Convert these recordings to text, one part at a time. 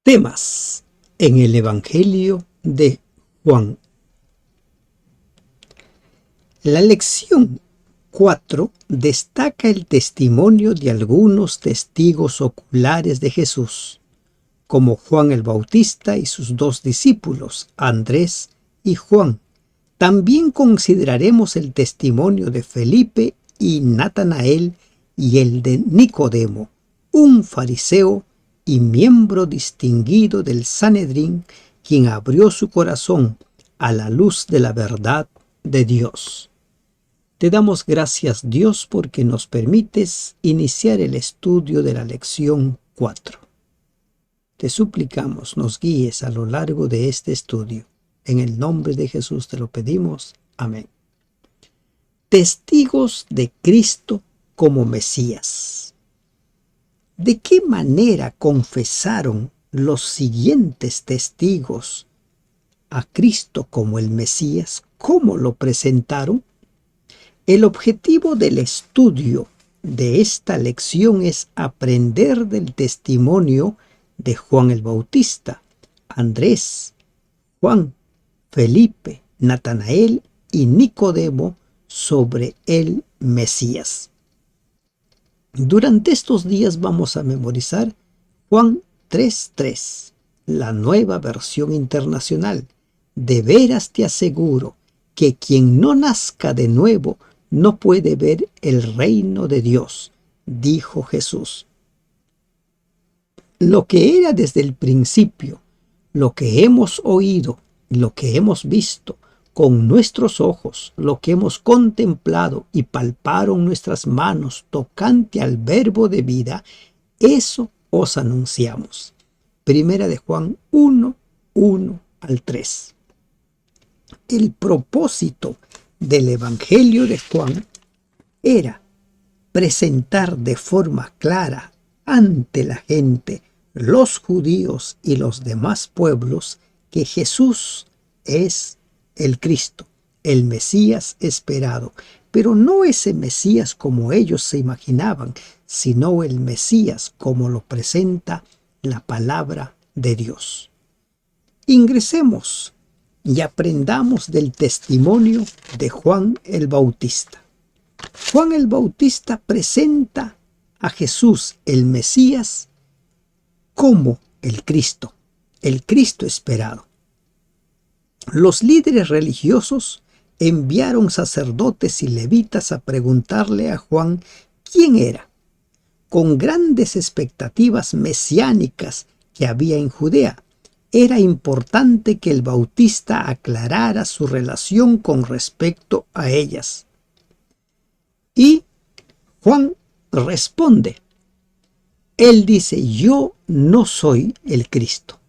Temas en el Evangelio de Juan. La lección 4 destaca el testimonio de algunos testigos oculares de Jesús, como Juan el Bautista y sus dos discípulos, Andrés y Juan. También consideraremos el testimonio de Felipe y Natanael y el de Nicodemo, un fariseo y miembro distinguido del Sanedrín, quien abrió su corazón a la luz de la verdad de Dios. Te damos gracias, Dios, porque nos permites iniciar el estudio de la lección 4. Te suplicamos nos guíes a lo largo de este estudio. En el nombre de Jesús te lo pedimos. Amén. Testigos de Cristo como Mesías. ¿De qué manera confesaron los siguientes testigos a Cristo como el Mesías? ¿Cómo lo presentaron? El objetivo del estudio de esta lección es aprender del testimonio de Juan el Bautista, Andrés, Juan, Felipe, Natanael y Nicodemo sobre el Mesías. Durante estos días vamos a memorizar Juan 3:3, la nueva versión internacional. De veras te aseguro que quien no nazca de nuevo no puede ver el reino de Dios, dijo Jesús. Lo que era desde el principio, lo que hemos oído, lo que hemos visto con nuestros ojos, lo que hemos contemplado y palparon nuestras manos tocante al verbo de vida, eso os anunciamos. Primera de Juan 1:1-3. El propósito del Evangelio de Juan era presentar de forma clara ante la gente, los judíos y los demás pueblos, que Jesús es el Cristo, el Mesías esperado, pero no ese Mesías como ellos se imaginaban, sino el Mesías como lo presenta la palabra de Dios. Ingresemos y aprendamos del testimonio de Juan el Bautista. Juan el Bautista presenta a Jesús, el Mesías, como el Cristo esperado. Los líderes religiosos enviaron sacerdotes y levitas a preguntarle a Juan quién era, con grandes expectativas mesiánicas que había en Judea. Era importante que el Bautista aclarara su relación con respecto a ellas. Y Juan responde. Él dice: yo no soy el Cristo.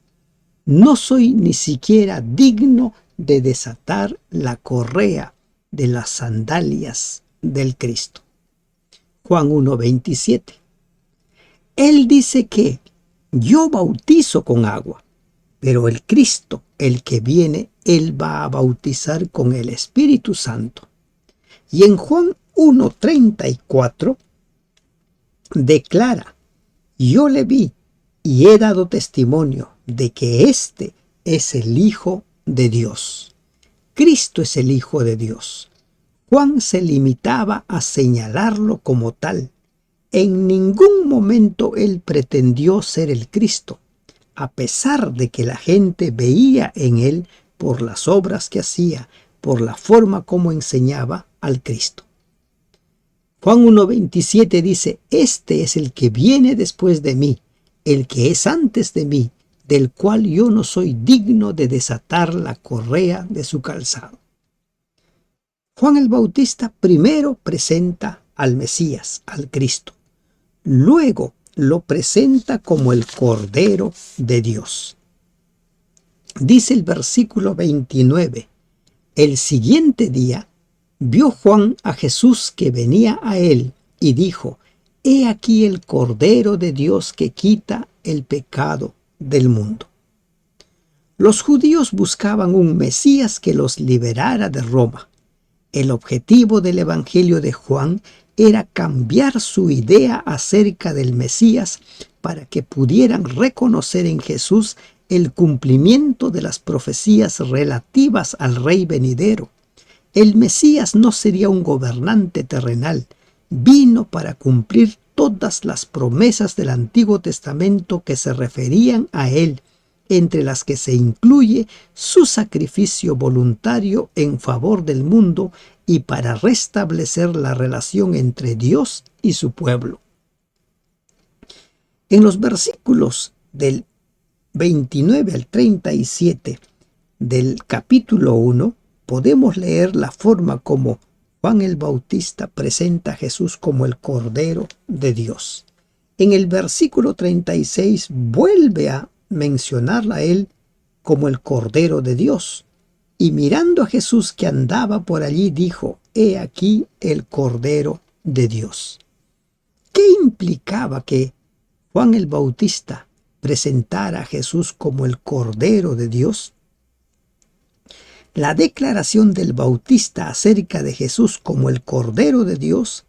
No soy ni siquiera digno de desatar la correa de las sandalias del Cristo. Juan 1:27. Él dice que yo bautizo con agua, pero el Cristo, el que viene, Él va a bautizar con el Espíritu Santo. Y en Juan 1:34 declara: yo le vi y he dado testimonio de que este es el Hijo de Dios. Cristo es el Hijo de Dios. Juan se limitaba a señalarlo como tal. En ningún momento él pretendió ser el Cristo, a pesar de que la gente veía en él, por las obras que hacía, por la forma como enseñaba, al Cristo. Juan 1:27 dice: este es el que viene después de mí, el que es antes de mí, del cual yo no soy digno de desatar la correa de su calzado. Juan el Bautista primero presenta al Mesías, al Cristo. Luego lo presenta como el Cordero de Dios. Dice el versículo 29, el siguiente día vio Juan a Jesús que venía a él y dijo: he aquí el Cordero de Dios que quita el pecado del mundo. Los judíos buscaban un Mesías que los liberara de Roma. El objetivo del Evangelio de Juan era cambiar su idea acerca del Mesías para que pudieran reconocer en Jesús el cumplimiento de las profecías relativas al Rey venidero. El Mesías no sería un gobernante terrenal, vino para cumplir todas las promesas del Antiguo Testamento que se referían a él, entre las que se incluye su sacrificio voluntario en favor del mundo y para restablecer la relación entre Dios y su pueblo. En los versículos del 29 al 37 del capítulo 1 podemos leer la forma como Juan el Bautista presenta a Jesús como el Cordero de Dios. En el versículo 36 vuelve a mencionarla a él como el Cordero de Dios, y mirando a Jesús que andaba por allí dijo: «He aquí el Cordero de Dios». ¿Qué implicaba que Juan el Bautista presentara a Jesús como el Cordero de Dios? La declaración del Bautista acerca de Jesús como el Cordero de Dios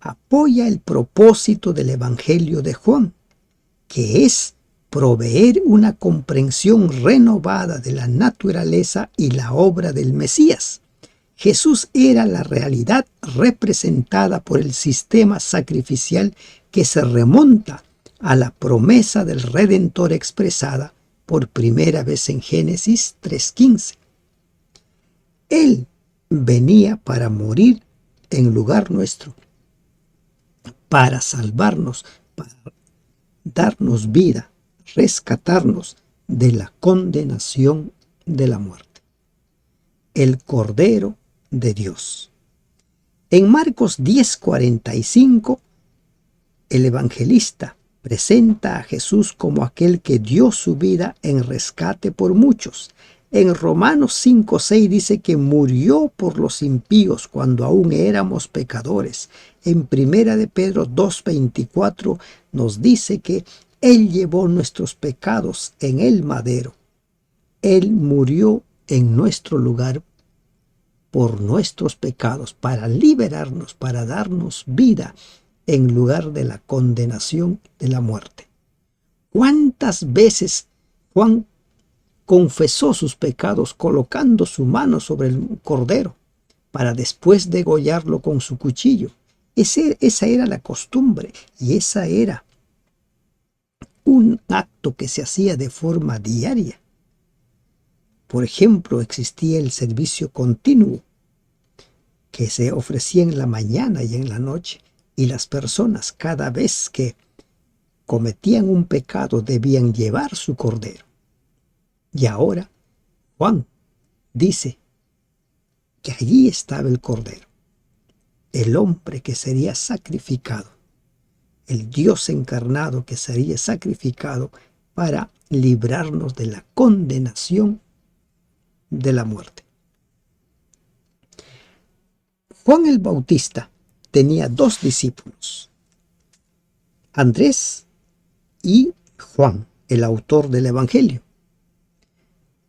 apoya el propósito del Evangelio de Juan, que es proveer una comprensión renovada de la naturaleza y la obra del Mesías. Jesús era la realidad representada por el sistema sacrificial que se remonta a la promesa del Redentor expresada por primera vez en Génesis 3:15. Él venía para morir en lugar nuestro, para salvarnos, para darnos vida, rescatarnos de la condenación de la muerte. El Cordero de Dios. En Marcos 10:45, el evangelista presenta a Jesús como aquel que dio su vida en rescate por muchos. En Romanos 5:6 dice que murió por los impíos cuando aún éramos pecadores. En Primera de Pedro 2:24 nos dice que Él llevó nuestros pecados en el madero. Él murió en nuestro lugar por nuestros pecados, para liberarnos, para darnos vida en lugar de la condenación de la muerte. ¿Cuántas veces Juan confesó sus pecados colocando su mano sobre el cordero para después degollarlo con su cuchillo? Esa era la costumbre, y esa era un acto que se hacía de forma diaria. Por ejemplo, existía el servicio continuo que se ofrecía en la mañana y en la noche, y las personas cada vez que cometían un pecado debían llevar su cordero. Y ahora Juan dice que allí estaba el Cordero, el hombre que sería sacrificado, el Dios encarnado que sería sacrificado para librarnos de la condenación de la muerte. Juan el Bautista tenía dos discípulos, Andrés y Juan, el autor del Evangelio.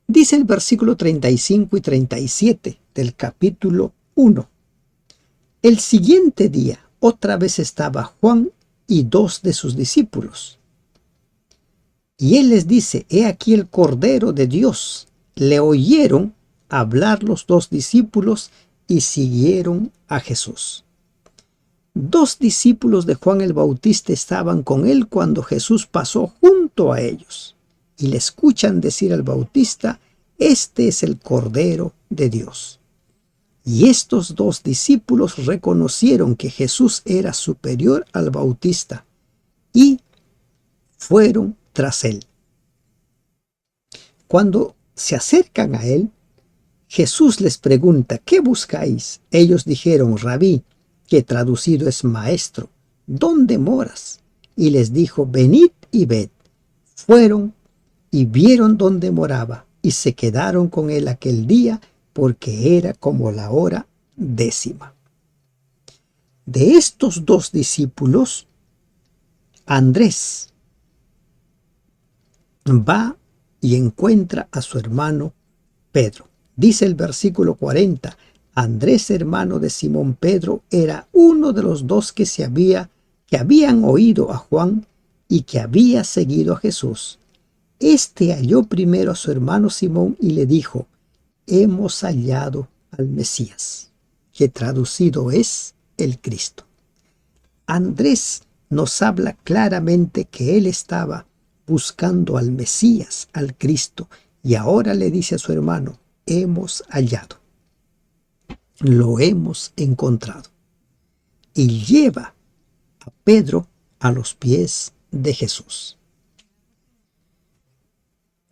Dice el versículo 35 y 37 del capítulo 1. El siguiente día, otra vez estaba Juan y dos de sus discípulos. Y él les dice: «He aquí el Cordero de Dios». Le oyeron hablar los dos discípulos y siguieron a Jesús. Dos discípulos de Juan el Bautista estaban con él cuando Jesús pasó junto a ellos, y le escuchan decir al Bautista: «Este es el Cordero de Dios». Y estos dos discípulos reconocieron que Jesús era superior al Bautista y fueron tras él. Cuando se acercan a él, Jesús les pregunta: «¿Qué buscáis?». Ellos dijeron: «Rabí», que traducido es maestro, «¿dónde moras?». Y les dijo: «Venid y ved». Fueron y vieron dónde moraba, y se quedaron con él aquel día, porque era como la hora 10:00. De estos dos discípulos, Andrés va y encuentra a su hermano Pedro. Dice el versículo 40: Andrés, hermano de Simón Pedro, era uno de los dos que habían oído a Juan y que había seguido a Jesús. Este halló primero a su hermano Simón y le dijo: hemos hallado al Mesías, que traducido es el Cristo. Andrés nos habla claramente que él estaba buscando al Mesías, al Cristo, y ahora le dice a su hermano: hemos hallado, lo hemos encontrado. Y lleva a Pedro a los pies de Jesús.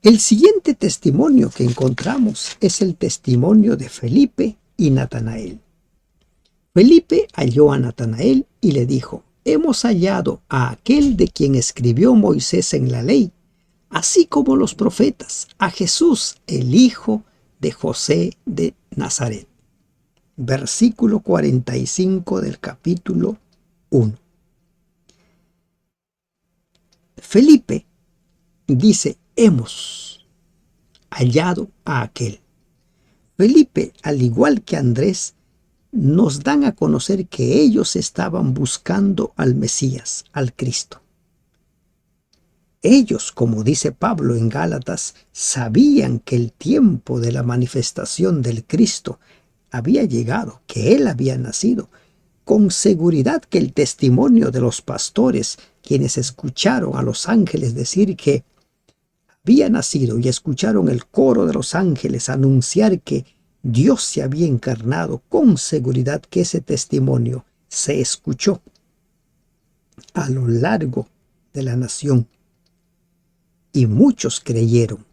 El siguiente testimonio que encontramos es el testimonio de Felipe y Natanael. Felipe halló a Natanael y le dijo: hemos hallado a aquel de quien escribió Moisés en la ley, así como los profetas, a Jesús, el hijo de José de Nazaret. Versículo 45 del capítulo 1. Felipe dice: hemos hallado a aquel. Felipe, al igual que Andrés, nos dan a conocer que ellos estaban buscando al Mesías, al Cristo. Ellos, como dice Pablo en Gálatas, sabían que el tiempo de la manifestación del Cristo había llegado, que Él había nacido. Con seguridad que el testimonio de los pastores, quienes escucharon a los ángeles decir que había nacido y escucharon el coro de los ángeles anunciar que Dios se había encarnado, con seguridad que ese testimonio se escuchó a lo largo de la nación. Y muchos creyeron.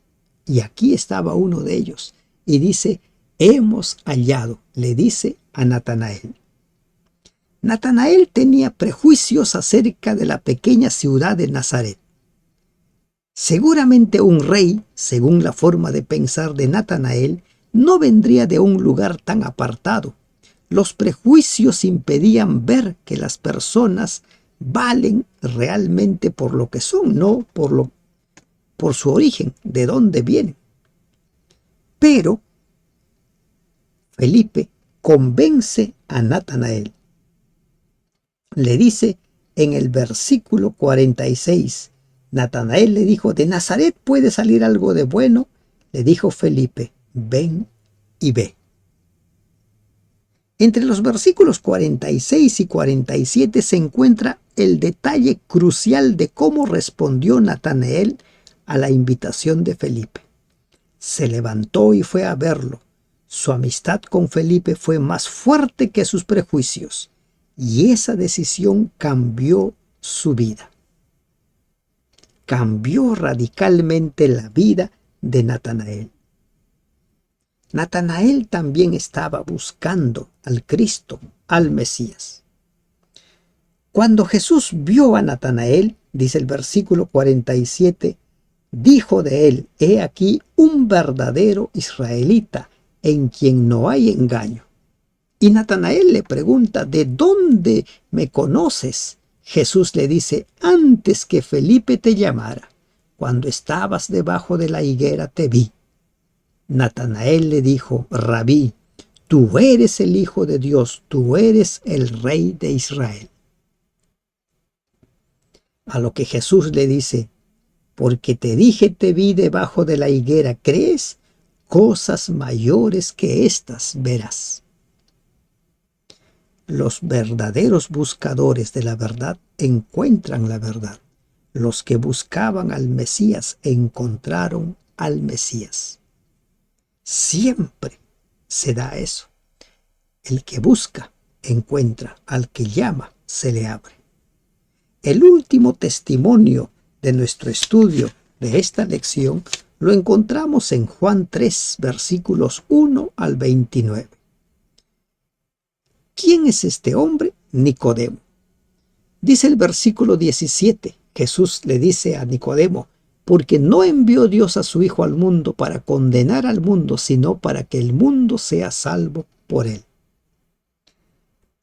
Y aquí estaba uno de ellos. Y dice: hemos hallado, le dice a Natanael. Natanael tenía prejuicios acerca de la pequeña ciudad de Nazaret. Seguramente un rey, según la forma de pensar de Natanael, no vendría de un lugar tan apartado. Los prejuicios impedían ver que las personas valen realmente por lo que son, no por su origen, de dónde vienen. Pero Felipe convence a Natanael. Le dice en el versículo 46, Natanael le dijo: ¿de Nazaret puede salir algo de bueno? Le dijo Felipe: ven y ve. Entre los versículos 46 y 47 se encuentra el detalle crucial de cómo respondió Natanael a la invitación de Felipe. Se levantó y fue a verlo. Su amistad con Felipe fue más fuerte que sus prejuicios, y esa decisión cambió su vida. Cambió radicalmente la vida de Natanael. Natanael también estaba buscando al Cristo, al Mesías. Cuando Jesús vio a Natanael, dice el versículo 47, dijo de él: he aquí un verdadero israelita, en quien no hay engaño. Y Natanael le pregunta: ¿de dónde me conoces? Jesús le dice: antes que Felipe te llamara, cuando estabas debajo de la higuera te vi. Natanael le dijo: Rabí, tú eres el Hijo de Dios, tú eres el Rey de Israel. A lo que Jesús le dice: porque te dije te vi debajo de la higuera, ¿crees? Cosas mayores que estas verás. Los verdaderos buscadores de la verdad encuentran la verdad. Los que buscaban al Mesías encontraron al Mesías. Siempre se da eso. El que busca encuentra, al que llama se le abre. El último testimonio de nuestro estudio de esta lección lo encontramos en Juan 3, versículos 1 al 29. ¿Quién es este hombre? Nicodemo. Dice el versículo 17, Jesús le dice a Nicodemo: porque no envió Dios a su Hijo al mundo para condenar al mundo, sino para que el mundo sea salvo por él.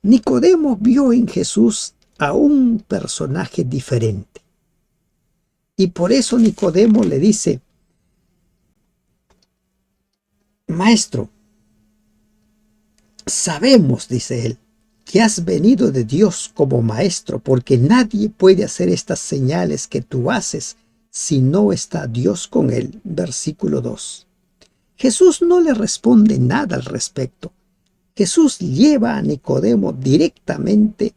Nicodemo vio en Jesús a un personaje diferente. Y por eso Nicodemo le dice: Maestro, Sabemos, dice él, que has venido de Dios como maestro, porque nadie puede hacer estas señales que tú haces si no está Dios con él. Versículo 2. Jesús no le responde nada al respecto. Jesús lleva a Nicodemo directamente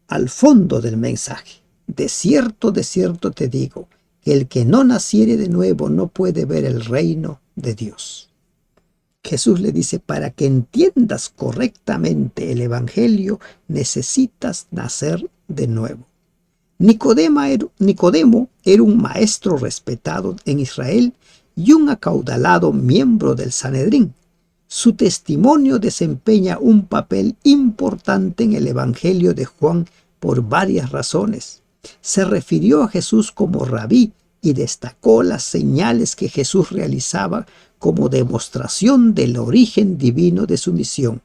al fondo del mensaje. De cierto te digo, que el que no naciere de nuevo no puede ver el reino de Dios. Jesús le dice, para que entiendas correctamente el Evangelio, necesitas nacer de nuevo. Nicodemo era un maestro respetado en Israel y un acaudalado miembro del Sanedrín. Su testimonio desempeña un papel importante en el Evangelio de Juan por varias razones. Se refirió a Jesús como rabí y destacó las señales que Jesús realizaba como demostración del origen divino de su misión.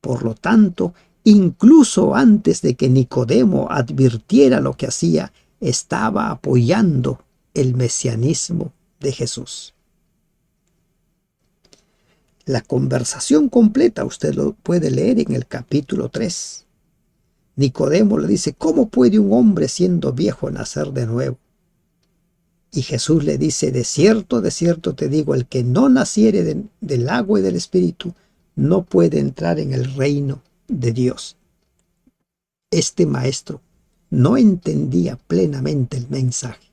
Por lo tanto, incluso antes de que Nicodemo advirtiera lo que hacía, estaba apoyando el mesianismo de Jesús. La conversación completa usted lo puede leer en el capítulo 3. Nicodemo le dice, ¿cómo puede un hombre siendo viejo nacer de nuevo? Y Jesús le dice, de cierto te digo, el que no naciere del agua y del Espíritu no puede entrar en el reino de Dios. Este maestro no entendía plenamente el mensaje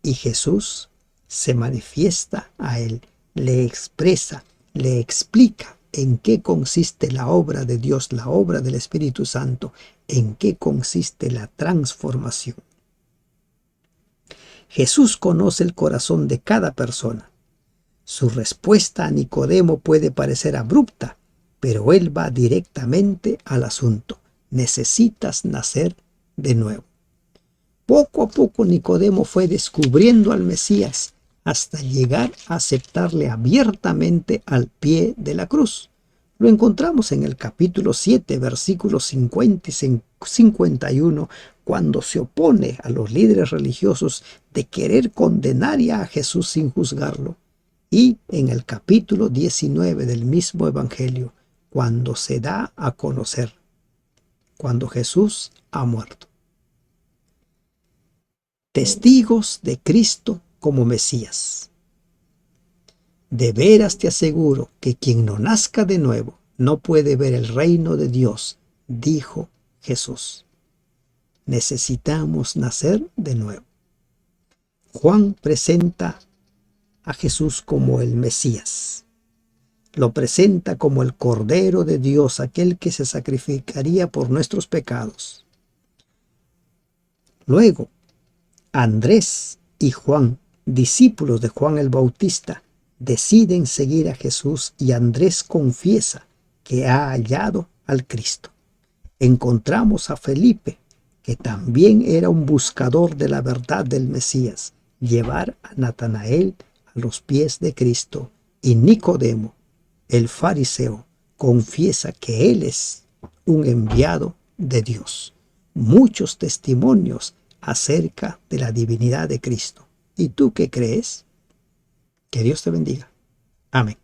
y Jesús se manifiesta a él, le expresa, le explica en qué consiste la obra de Dios, la obra del Espíritu Santo, en qué consiste la transformación. Jesús conoce el corazón de cada persona. Su respuesta a Nicodemo puede parecer abrupta, pero él va directamente al asunto. Necesitas nacer de nuevo. Poco a poco Nicodemo fue descubriendo al Mesías hasta llegar a aceptarle abiertamente al pie de la cruz. Lo encontramos en el capítulo 7, versículos 50 y 51, cuando se opone a los líderes religiosos de querer condenar a Jesús sin juzgarlo. Y en el capítulo 19 del mismo Evangelio, cuando se da a conocer, cuando Jesús ha muerto. Testigos de Cristo como Mesías. De veras te aseguro que quien no nazca de nuevo no puede ver el reino de Dios, dijo Jesús. Necesitamos nacer de nuevo. Juan presenta a Jesús como el Mesías. Lo presenta como el Cordero de Dios, aquel que se sacrificaría por nuestros pecados. Luego, Andrés y Juan, discípulos de Juan el Bautista, deciden seguir a Jesús y Andrés confiesa que ha hallado al Cristo. Encontramos a Felipe, que también era un buscador de la verdad del Mesías, llevar a Natanael a los pies de Cristo, y Nicodemo, el fariseo, confiesa que él es un enviado de Dios. Muchos testimonios acerca de la divinidad de Cristo. ¿Y tú qué crees? Que Dios te bendiga. Amén.